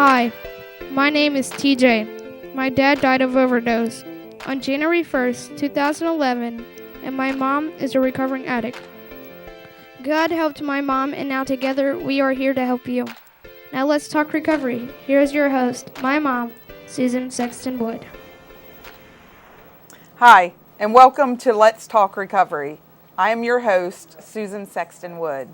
Hi, my name is TJ. My dad died of overdose on January 1st, 2011, and my mom is a recovering addict. God helped my mom, and now together we are here to help you. Now let's talk recovery. Here's your host, my mom, Susan Sexton-Wood. Hi, and welcome to Let's Talk Recovery. I am your host, Susan Sexton-Wood.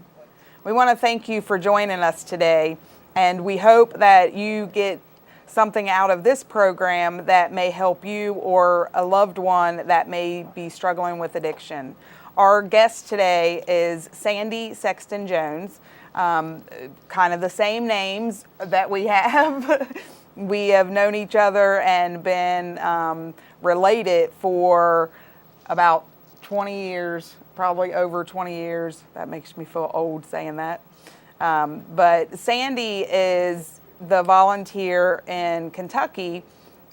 We want to thank you for joining us today, and we hope that you get something out of this program that may help you or a loved one that may be struggling with addiction. Our guest today is Sandy Sexton-Jones, kind of the same names that we have. We have known each other and been related for about 20 years, probably over 20 years. That makes me feel old saying that. But Sandy is the volunteer in Kentucky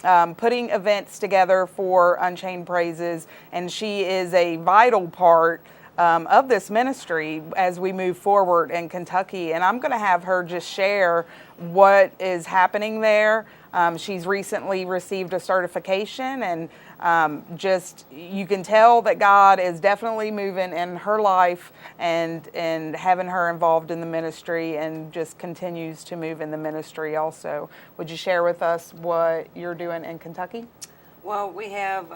putting events together for Unchained Praises, and she is a vital part of this ministry as we move forward in Kentucky. And I'm going to have her just share what is happening there. She's recently received a certification, and just you can tell that God is definitely moving in her life and having her involved in the ministry, and just continues to move in the ministry also. Would you share with us what you're doing in Kentucky? Well, we have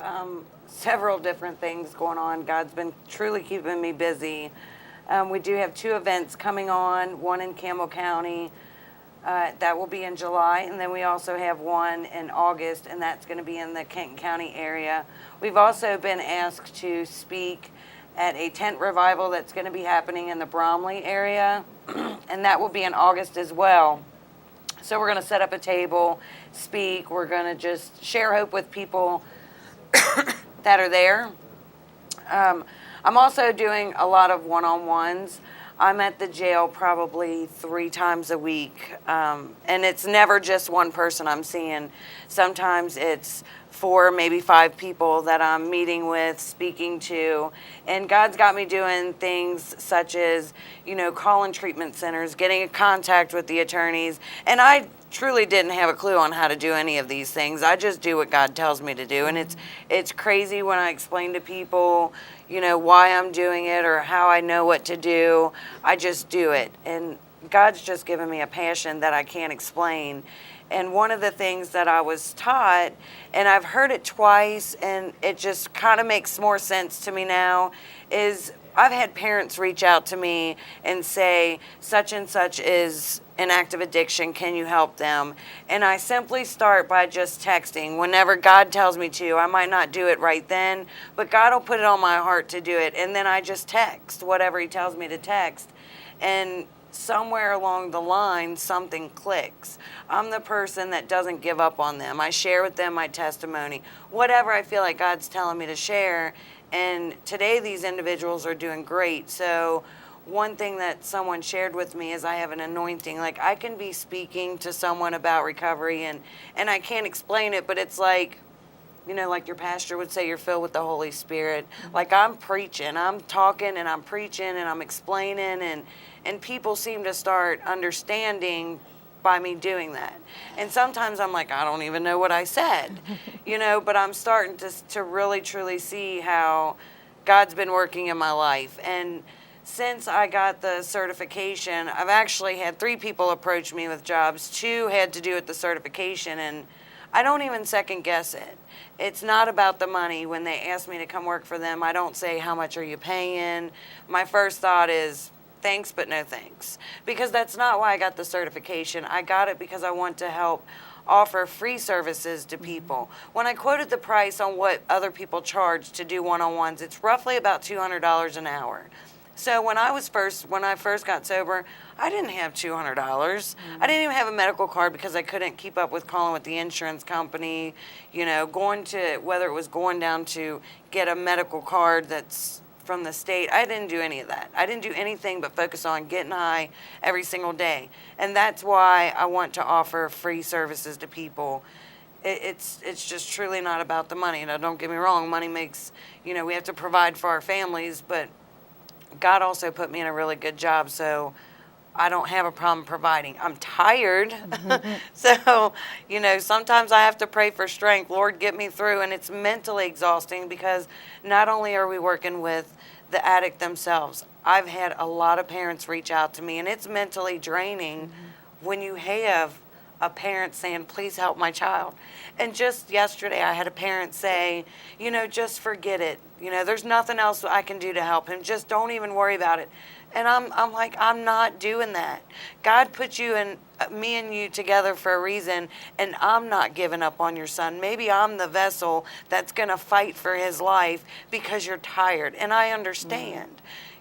several different things going on. God's been truly keeping me busy. We do have two events coming on, one in Campbell County. That will be in July, and then we also have one in August, and that's going to be in the Kenton County area. We've also been asked to speak at a tent revival that's going to be happening in the Bromley area, and that will be in August as well. So we're going to set up a table, speak. We're going to just share hope with people that are there. I'm also doing a lot of one-on-ones. I'm at the jail probably 3 times a week, and it's never just one person I'm seeing. Sometimes it's 4, maybe 5 people that I'm meeting with, speaking to, and God's got me doing things such as, calling treatment centers, getting in contact with the attorneys, and I truly didn't have a clue on how to do any of these things. I just do what God tells me to do, and it's crazy when I explain to people, why I'm doing it or how I know what to do. I just do it, and God's just given me a passion that I can't explain. And one of the things that I was taught, and I've heard it twice, and it just kind of makes more sense to me now, is I've had parents reach out to me and say, such and such is an active addiction, can you help them? And I simply start by just texting. Whenever God tells me to, I might not do it right then, but God will put it on my heart to do it. And then I just text whatever he tells me to text. And somewhere along the line, something clicks. I'm the person that doesn't give up on them. I share with them my testimony, whatever I feel like God's telling me to share. And today these individuals are doing great. So one thing that someone shared with me is I have an anointing. Like, I can be speaking to someone about recovery, and I can't explain it, but it's like, like your pastor would say, you're filled with the Holy Spirit. Like, I'm preaching, I'm talking, and I'm preaching, and I'm explaining, and people seem to start understanding by me doing that. And sometimes I'm like, I don't even know what I said, but I'm starting to really, truly see how God's been working in my life. And since I got the certification, I've actually had 3 people approach me with jobs. 2 had to do with the certification, and I don't even second guess it. It's not about the money. When they ask me to come work for them, I don't say, how much are you paying? My first thought is, thanks, but no thanks. Because that's not why I got the certification. I got it because I want to help offer free services to people. When I quoted the price on what other people charge to do one-on-ones, it's roughly about $200 an hour. So when I first got sober, I didn't have $200. I didn't even have a medical card because I couldn't keep up with calling with the insurance company, whether it was going down to get a medical card that's from the state. I didn't do any of that. I didn't do anything but focus on getting high every single day. And that's why I want to offer free services to people. It's just truly not about the money. Now, don't get me wrong, money makes, we have to provide for our families, but God also put me in a really good job, so I don't have a problem providing. I'm tired. So, sometimes I have to pray for strength. Lord, get me through. And it's mentally exhausting because not only are we working with the addict themselves, I've had a lot of parents reach out to me, and it's mentally draining when you have a parent saying, please help my child. And just yesterday, I had a parent say, just forget it. There's nothing else I can do to help him. Just don't even worry about it. And I'm like, I'm not doing that. God put you and me and you together for a reason, and I'm not giving up on your son. Maybe I'm the vessel that's going to fight for his life because you're tired. And I understand.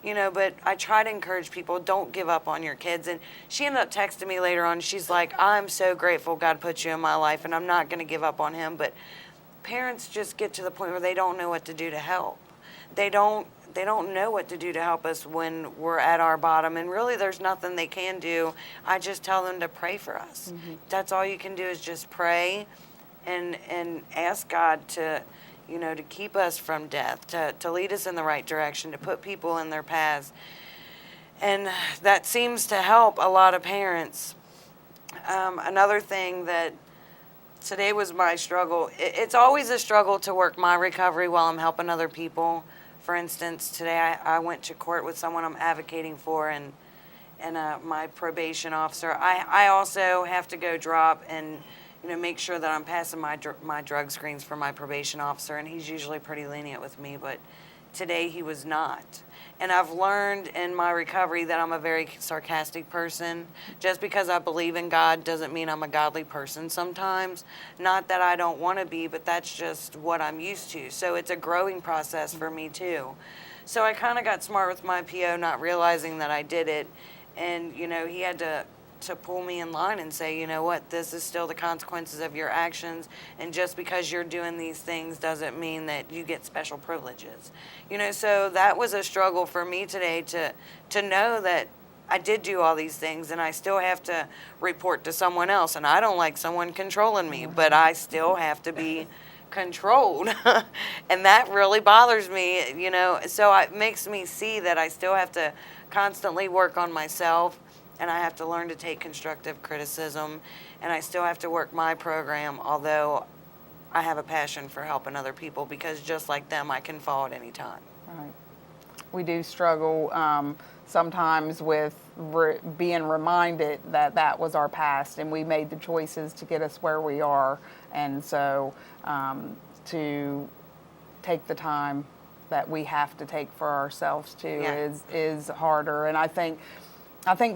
But I try to encourage people, don't give up on your kids. And she ended up texting me later on. She's like, I'm so grateful God put you in my life, and I'm not going to give up on him. But parents just get to the point where they don't know what to do to help. They don't know what to do to help us when we're at our bottom. And really, there's nothing they can do. I just tell them to pray for us. That's all you can do is just pray and ask God to keep us from death, to lead us in the right direction, to put people in their paths. And that seems to help a lot of parents. Another thing that today was my struggle, it's always a struggle to work my recovery while I'm helping other people. For instance, today I went to court with someone I'm advocating for, and my probation officer. I also have to go drop and make sure that I'm passing my drug screens for my probation officer, and he's usually pretty lenient with me, but today he was not. And I've learned in my recovery that I'm a very sarcastic person. Just because I believe in God doesn't mean I'm a godly person sometimes. Not that I don't want to be, but that's just what I'm used to. So it's a growing process for me too. So I kind of got smart with my PO, not realizing that I did it. And, he had to pull me in line and say, you know what, this is still the consequences of your actions, and just because you're doing these things doesn't mean that you get special privileges. So that was a struggle for me today to know that I did do all these things, and I still have to report to someone else, and I don't like someone controlling me, but I still have to be controlled. And that really bothers me, so it makes me see that I still have to constantly work on myself, and I have to learn to take constructive criticism, and I still have to work my program, although I have a passion for helping other people, because just like them, I can fall at any time. Right. We do struggle sometimes with being reminded that that was our past, and we made the choices to get us where we are, and so to take the time that we have to take for ourselves too is harder. And I think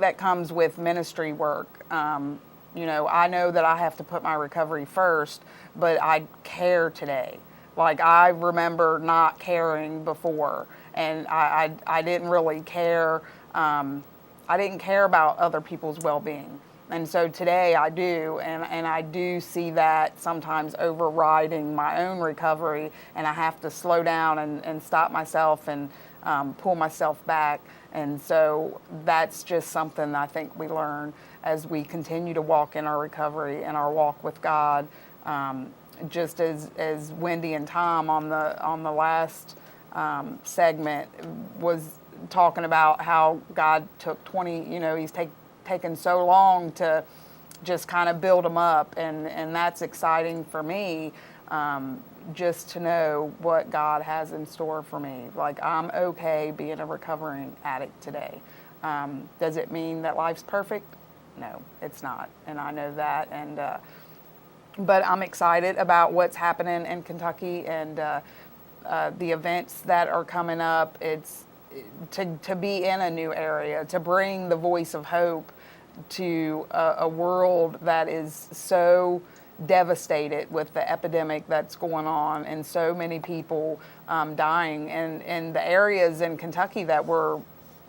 that comes with ministry work. I know that I have to put my recovery first, but I care today. Like, I remember not caring before, and I didn't really care. I didn't care about other people's well-being. And so today I do, and I do see that sometimes overriding my own recovery, and I have to slow down and stop myself and pull myself back. And so that's just something I think we learn as we continue to walk in our recovery and our walk with God. Just as Wendy and Tom on the last segment was talking about how God took 20, he's taken so long to just kind of build them up, and that's exciting for me. Just to know what God has in store for me. Like, I'm okay being a recovering addict today. Does it mean that life's perfect? No, it's not, and I know that. And but I'm excited about what's happening in Kentucky and the events that are coming up. It's to be in a new area, to bring the voice of hope to a world that is so devastated with the epidemic that's going on, and so many people dying. And the areas in Kentucky that we're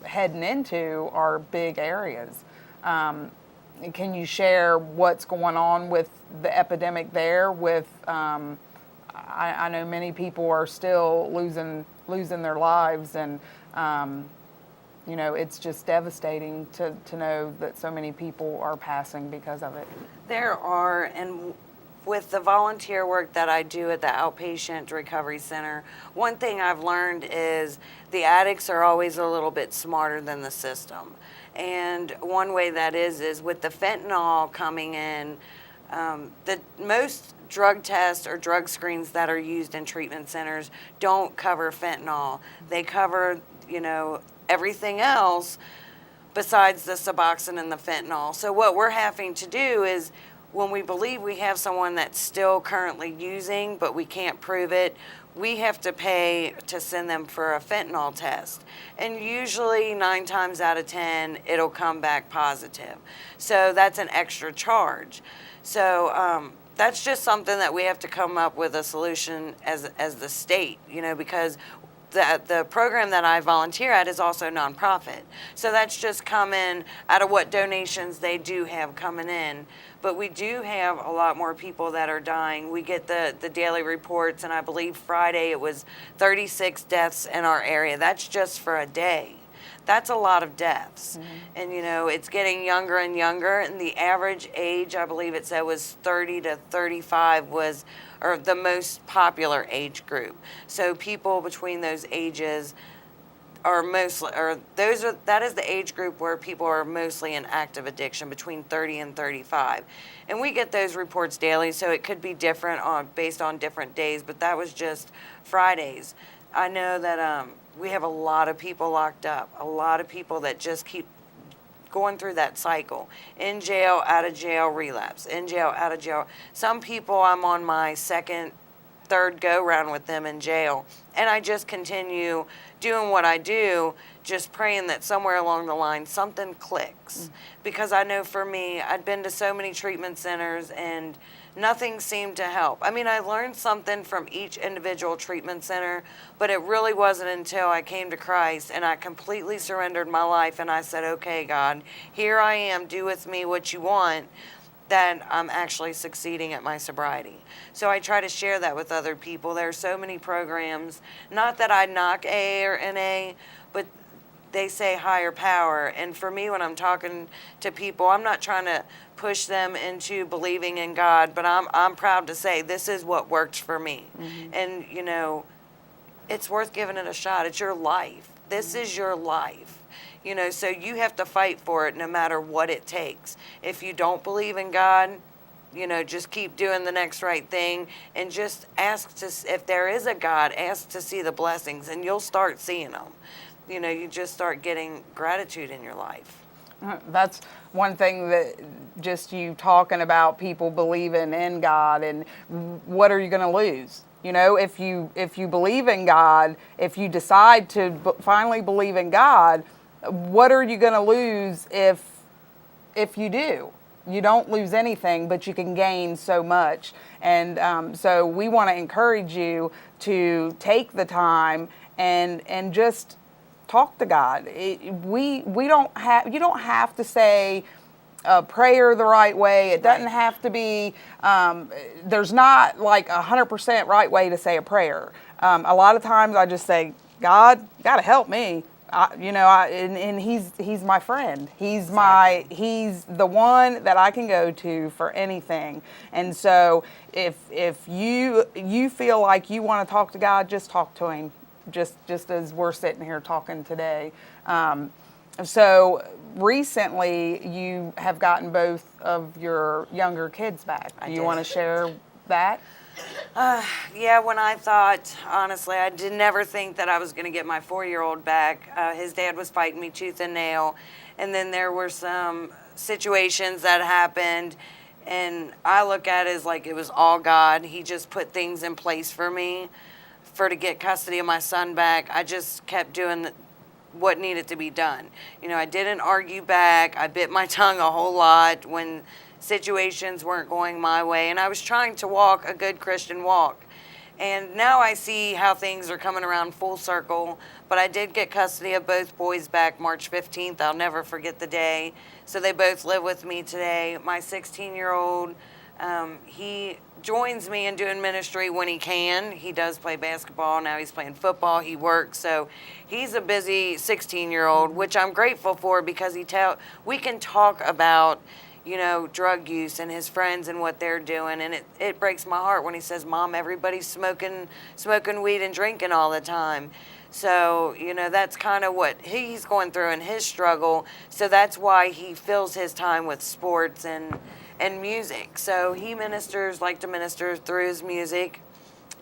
heading into are big areas. Can you share what's going on with the epidemic there? With I know many people are still losing their lives, and it's just devastating to know that so many people are passing because of it. There are, and with the volunteer work that I do at the outpatient recovery center, one thing I've learned is the addicts are always a little bit smarter than the system. And one way that is with the fentanyl coming in, the most drug tests or drug screens that are used in treatment centers don't cover fentanyl. They cover, everything else besides the Suboxone and the fentanyl. So what we're having to do is, when we believe we have someone that's still currently using, but we can't prove it, we have to pay to send them for a fentanyl test. And usually 9 times out of 10, it'll come back positive. So that's an extra charge. So that's just something that we have to come up with a solution as the state, because the program that I volunteer at is also nonprofit. So that's just coming out of what donations they do have coming in. But we do have a lot more people that are dying. We get the daily reports, and I believe Friday it was 36 deaths in our area. That's just for a day. That's a lot of deaths. And it's getting younger and younger, and the average age, I believe it said, was 30 to 35 was or the most popular age group. So people between those ages are mostly, that is the age group where people are mostly in active addiction, between 30 and 35. And we get those reports daily, so it could be different based on different days, but that was just Fridays. I know that we have a lot of people locked up, a lot of people that just keep going through that cycle. In jail, out of jail, relapse. In jail, out of jail. Some people, I'm on my second, third go-round with them in jail, and I just continue doing what I do, just praying that somewhere along the line something clicks. Because I know for me, I'd been to so many treatment centers and nothing seemed to help. I mean, I learned something from each individual treatment center, but it really wasn't until I came to Christ and I completely surrendered my life and I said, okay, God, here I am, do with me what you want, that I'm actually succeeding at my sobriety. So I try to share that with other people. There are so many programs, not that I knock AA or NA, but they say higher power. And for me, when I'm talking to people, I'm not trying to push them into believing in God, but I'm proud to say this is what worked for me. And, it's worth giving it a shot. It's your life. This is your life. So you have to fight for it no matter what it takes. If you don't believe in God, just keep doing the next right thing and just ask if there is a God, ask to see the blessings and you'll start seeing them. You just start getting gratitude in your life. That's one thing that just you talking about people believing in God, and what are you going to lose? If you believe in God, if you decide to finally believe in God, what are you going to lose if you do? You don't lose anything, but you can gain so much. And so we want to encourage you to take the time and just talk to God. You don't have to say a prayer the right way. It doesn't have to be, there's not like 100% right way to say a prayer. A lot of times I just say, God, you gotta help me. And he's my friend. He's the one that I can go to for anything. And so if you feel like you want to talk to God, just talk to him. Just as we're sitting here talking today. So recently you have gotten both of your younger kids back. Do you want to share that? Yeah, when I thought, honestly, I did never think that I was going to get my 4-year-old back. His dad was fighting me tooth and nail. And then there were some situations that happened. And I look at it as like it was all God. He just put things in place for me to get custody of my son back. I just kept doing what needed to be done. I didn't argue back. I bit my tongue a whole lot when situations weren't going my way, and I was trying to walk a good Christian walk. And now I see how things are coming around full circle, but I did get custody of both boys back March 15th. I'll never forget the day. So they both live with me today. My 16-year-old, he joins me in doing ministry when he can. He does play basketball. Now he's playing football. He works. So he's a busy 16-year-old, which I'm grateful for because we can talk about, drug use and his friends and what they're doing. And it breaks my heart when he says, Mom, everybody's smoking weed and drinking all the time. So, that's kind of what he's going through in his struggle. So that's why he fills his time with sports and music. So he like to minister through his music.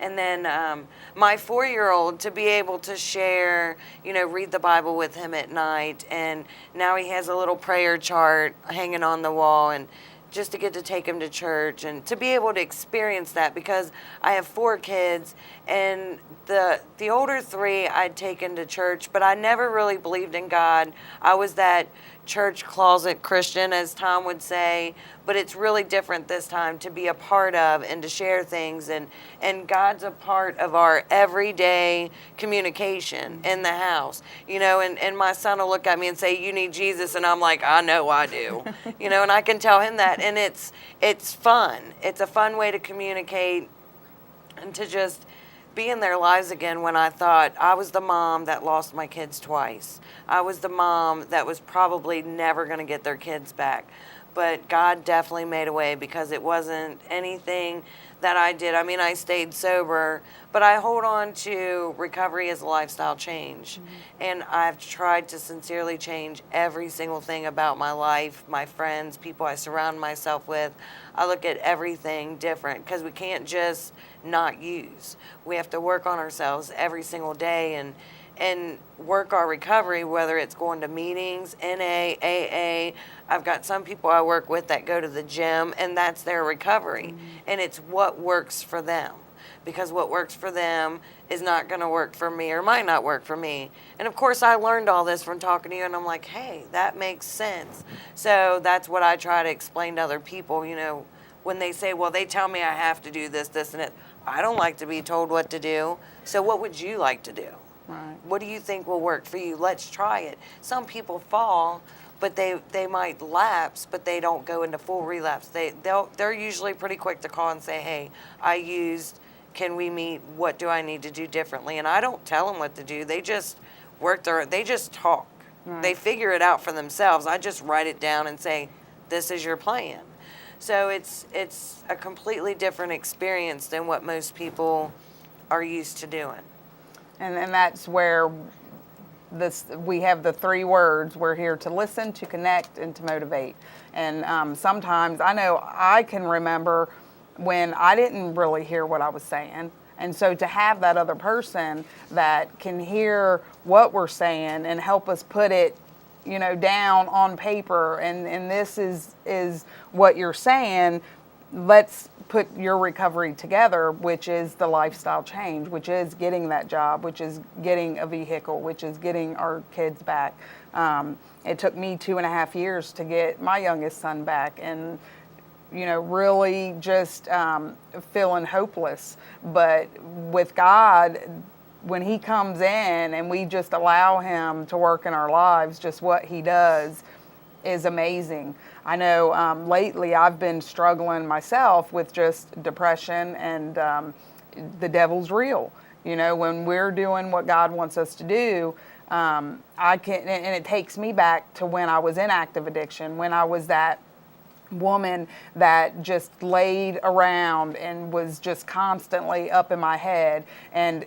And then my 4-year-old, to be able to share, read the Bible with him at night. And now he has a little prayer chart hanging on the wall, and just to get to take him to church and to be able to experience that, because I have 4 kids, and the older 3 I'd taken to church, but I never really believed in God. I was that church closet Christian, as Tom would say, but it's really different this time to be a part of and to share things, and God's a part of our everyday communication in the house, and my son will look at me and say, you need Jesus, and I'm like, I know I do, and I can tell him that, and it's fun. It's a fun way to communicate and to just be in their lives again. When I thought I was the mom that lost my kids twice. I was the mom that was probably never going to get their kids back. But God definitely made a way, because it wasn't anything that I did. I mean, I stayed sober, but I hold on to recovery as a lifestyle change. Mm-hmm. And I've tried to sincerely change every single thing about my life, my friends, people I surround myself with. I look at everything different, because we can't just not use. We have to work on ourselves every single day and work our recovery, whether it's going to meetings, NA, AA. I've got some people I work with that go to the gym, and that's their recovery. Mm-hmm. And it's what works for them, because what works for them is not going to work for me, or might not work for me. And of course, I learned all this from talking to you, and I'm like, hey, that makes sense. So that's what I try to explain to other people, when they say, well, they tell me I have to do this, and it. I don't like to be told what to do. So what would you like to do? Right. What do you think will work for you? Let's try it. Some people fall, but they might lapse, but they don't go into full relapse. They're usually pretty quick to call and say, hey, I used, can we meet? What do I need to do differently? And I don't tell them what to do. They just they just talk. Right. They figure it out for themselves. I just write it down and say, this is your plan. So it's a completely different experience than what most people are used to doing. And that's where we have the 3 words. We're here to listen, to connect, and to motivate. And sometimes I know I can remember when I didn't really hear what I was saying. And so to have that other person that can hear what we're saying and help us put it down on paper, and this is what you're saying, let's put your recovery together, which is the lifestyle change, which is getting that job, which is getting a vehicle, which is getting our kids back. It took me 2.5 years to get my youngest son back, and really just feeling hopeless. But with God, when he comes in and we just allow him to work in our lives, just what he does is amazing. I know lately I've been struggling myself with just depression, and the devil's real. When we're doing what God wants us to do, and it takes me back to when I was in active addiction, when I was that woman that just laid around and was just constantly up in my head. And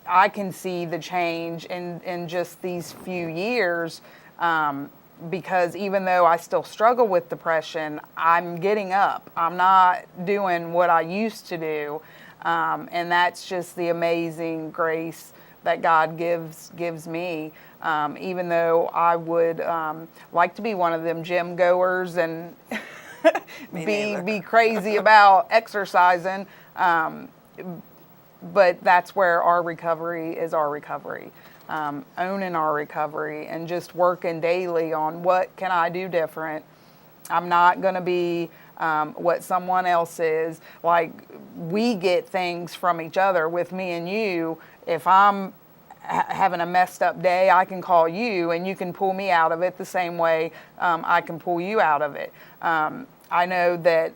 I can see the change in just these few years, because even though I still struggle with depression, I'm getting up. I'm not doing what I used to do, and that's just the amazing grace that God gives me. Even though I would like to be one of them gym goers and be crazy about exercising. But that's where our recovery is our recovery. Owning our recovery and just working daily on what can I do different. I'm not going to be what someone else is. Like, we get things from each other. With me and you, if I'm having a messed up day, I can call you and you can pull me out of it the same way I can pull you out of it. I know that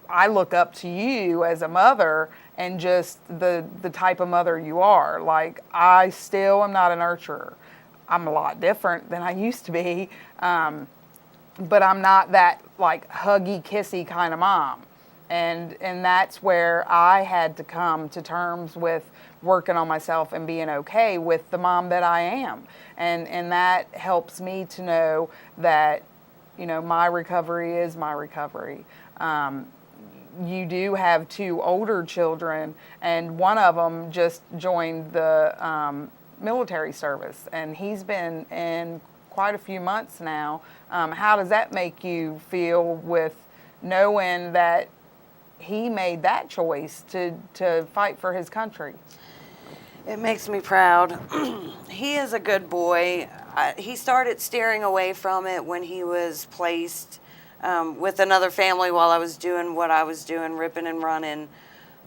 I look up to you as a mother, and just the type of mother you are. Like, I still am not a nurturer. I'm a lot different than I used to be. but I'm not that like huggy, kissy kind of mom. And that's where I had to come to terms with working on myself and being okay with the mom that I am. And that helps me to know that, my recovery is my recovery. You do have two older children, and one of them just joined the military service, and he's been in quite a few months now. How does that make you feel with knowing that he made that choice to fight for his country? It makes me proud. He is a good boy. He started steering away from it when he was placed with another family while I was doing what I was doing, ripping and running.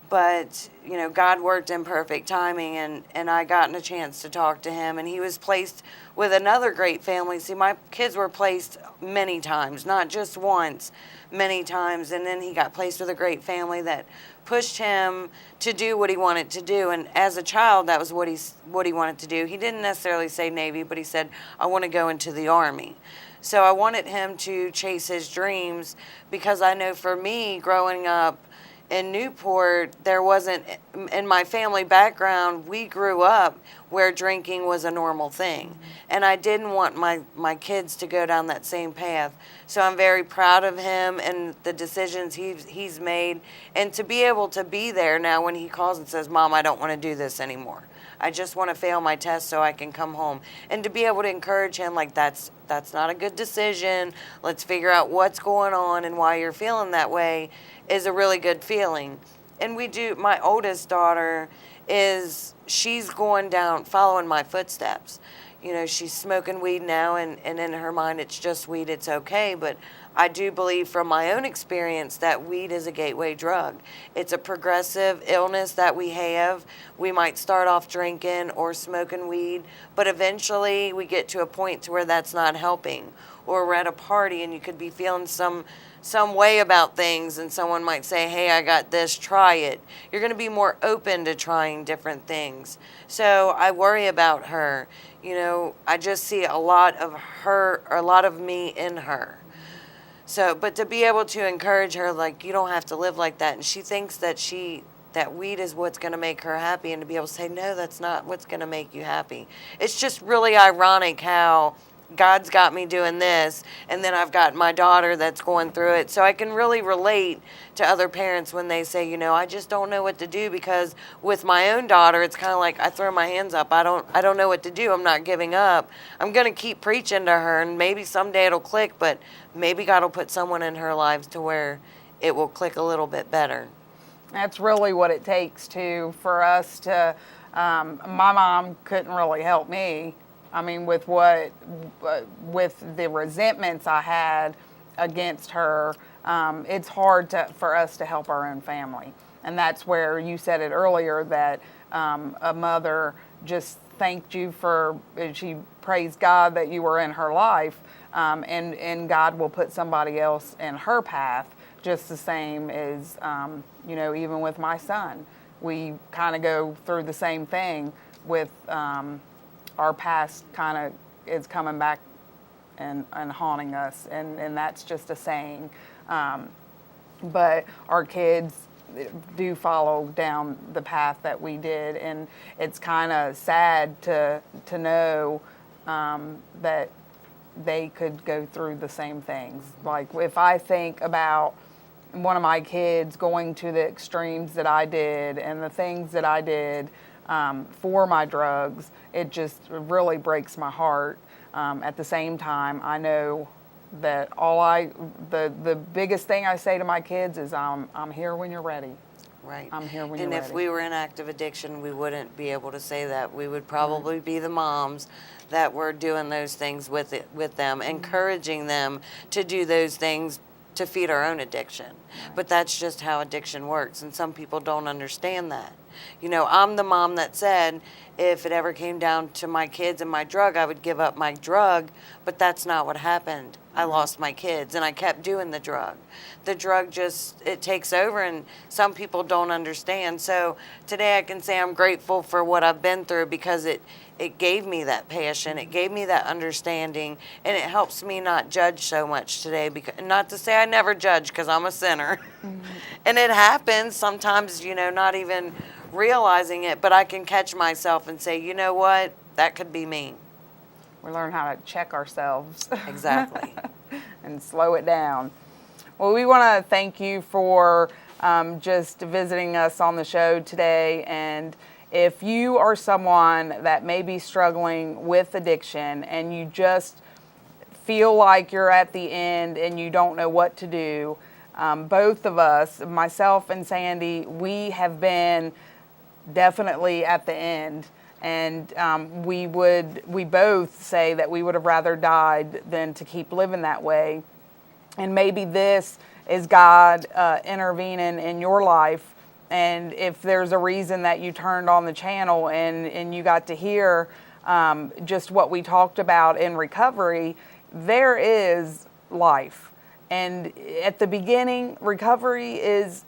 But, God worked in perfect timing, and I gotten a chance to talk to him. And he was placed with another great family. See, my kids were placed many times, not just once, many times. And then he got placed with a great family that pushed him to do what he wanted to do. And as a child, that was what he wanted to do. He didn't necessarily say Navy, but he said, I want to go into the Army. So I wanted him to chase his dreams, because I know for me, growing up in Newport, there wasn't, in my family background, we grew up where drinking was a normal thing. And I didn't want my kids to go down that same path. So I'm very proud of him and the decisions he's made. And to be able to be there now when he calls and says, Mom, I don't want to do this anymore. I just want to fail my test so I can come home. And to be able to encourage him, like, that's not a good decision. Let's figure out what's going on and why you're feeling that way, is a really good feeling. And my oldest daughter she's going down, following my footsteps. She's smoking weed now, and in her mind it's just weed, it's okay. But I do believe from my own experience that weed is a gateway drug. It's a progressive illness that we have. We might start off drinking or smoking weed, but eventually we get to a point to where that's not helping. Or we're at a party and you could be feeling some way about things, and someone might say, hey, I got this, try it. You're going to be more open to trying different things. So I worry about her. I just see a lot of her, or a lot of me in her. So, but to be able to encourage her, like, you don't have to live like that. And she thinks that weed is what's going to make her happy, and to be able to say, no, that's not what's going to make you happy. It's just really ironic how God's got me doing this, and then I've got my daughter that's going through it. So I can really relate to other parents when they say, I just don't know what to do, because with my own daughter, it's kind of like I throw my hands up. I don't know what to do. I'm not giving up. I'm going to keep preaching to her, and maybe someday it'll click, but maybe God will put someone in her lives to where it will click a little bit better. That's really what it takes for us to, my mom couldn't really help me. I mean, with the resentments I had against her, it's hard for us to help our own family. And that's where you said it earlier, that a mother just thanked you she praised God that you were in her life, and God will put somebody else in her path, just the same as, even with my son. We kind of go through the same thing with our past kind of is coming back and haunting us, and that's just a saying. But our kids do follow down the path that we did, and it's kind of sad to know that they could go through the same things. Like, if I think about one of my kids going to the extremes that I did and the things that I did for my drugs, it just really breaks my heart. At the same time, I know that the biggest thing I say to my kids is, I'm here when you're ready. Right. I'm here when you're ready. And if we were in active addiction, we wouldn't be able to say that. We would probably be the moms that were doing those things with them, encouraging them to do those things to feed our own addiction. Right. But that's just how addiction works, and some people don't understand that. You know, I'm the mom that said if it ever came down to my kids and my drug, I would give up my drug, but that's not what happened. I lost my kids and I kept doing the drug. The drug just, it takes over, and some people don't understand. So today I can say I'm grateful for what I've been through, because it gave me that passion, it gave me that understanding, and it helps me not judge so much today. Because, not to say I never judge, because I'm a sinner. And it happens sometimes, you know, not even realizing it, but I can catch myself and say, you know what, that could be me. We learn how to check ourselves. Exactly. And slow it down. Well, we want to thank you for just visiting us on the show today. And if you are someone that may be struggling with addiction and you just feel like you're at the end and you don't know what to do, both of us, myself and Sandy, we have been definitely at the end. And we both say that we would have rather died than to keep living that way. And maybe this is God intervening in your life. And if there's a reason that you turned on the channel and you got to hear just what we talked about in recovery, there is life. And at the beginning, recovery is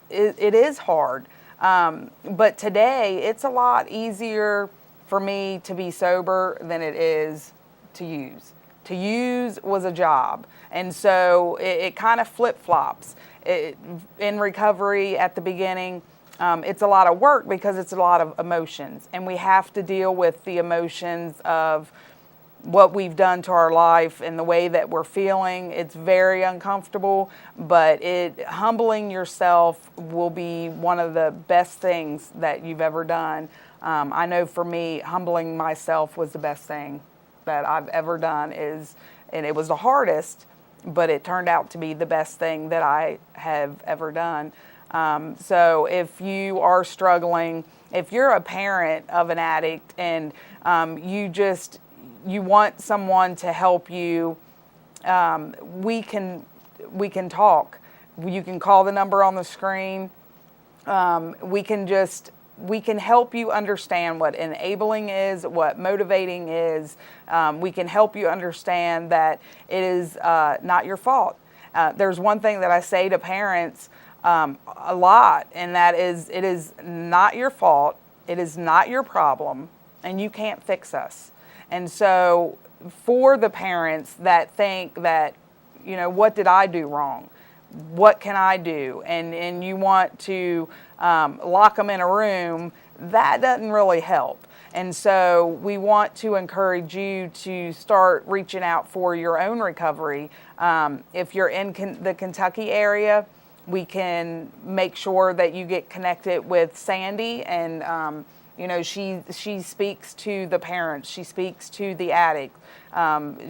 hard. But today, it's a lot easier for me to be sober than it is to use. To use was a job. And so it kind of flip-flops. In recovery at the beginning, it's a lot of work because it's a lot of emotions. And we have to deal with the emotions of what we've done to our life and the way that we're feeling. It's very uncomfortable, but humbling yourself will be one of the best things that you've ever done. I know for me, humbling myself was the best thing that I've ever done, and it was the hardest, but it turned out to be the best thing that I have ever done. So if you are struggling, if you're a parent of an addict and you want someone to help you, we can talk. You can call the number on the screen. We can help you understand what enabling is, what motivating is. We can help you understand that it is not your fault. There's one thing that I say to parents a lot, and that is, it is not your fault, it is not your problem, and you can't fix us. And so for the parents that think that, you know, what did I do wrong? What can I do? And you want to lock them in a room, that doesn't really help. And so we want to encourage you to start reaching out for your own recovery. If you're in the Kentucky area, we can make sure that you get connected with Sandy, and you know, she speaks to the parents, she speaks to the addict.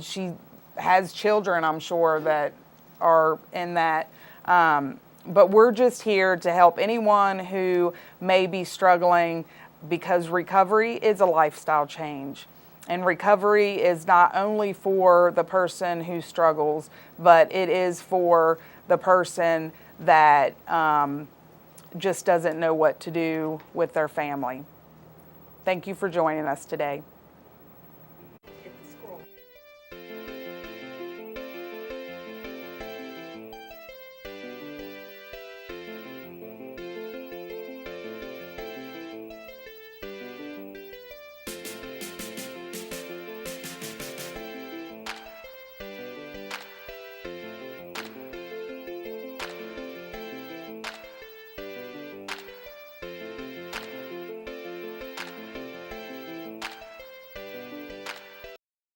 She has children, I'm sure, that are in that. But we're just here to help anyone who may be struggling, because recovery is a lifestyle change. And recovery is not only for the person who struggles, but it is for the person that just doesn't know what to do with their family. Thank you for joining us today.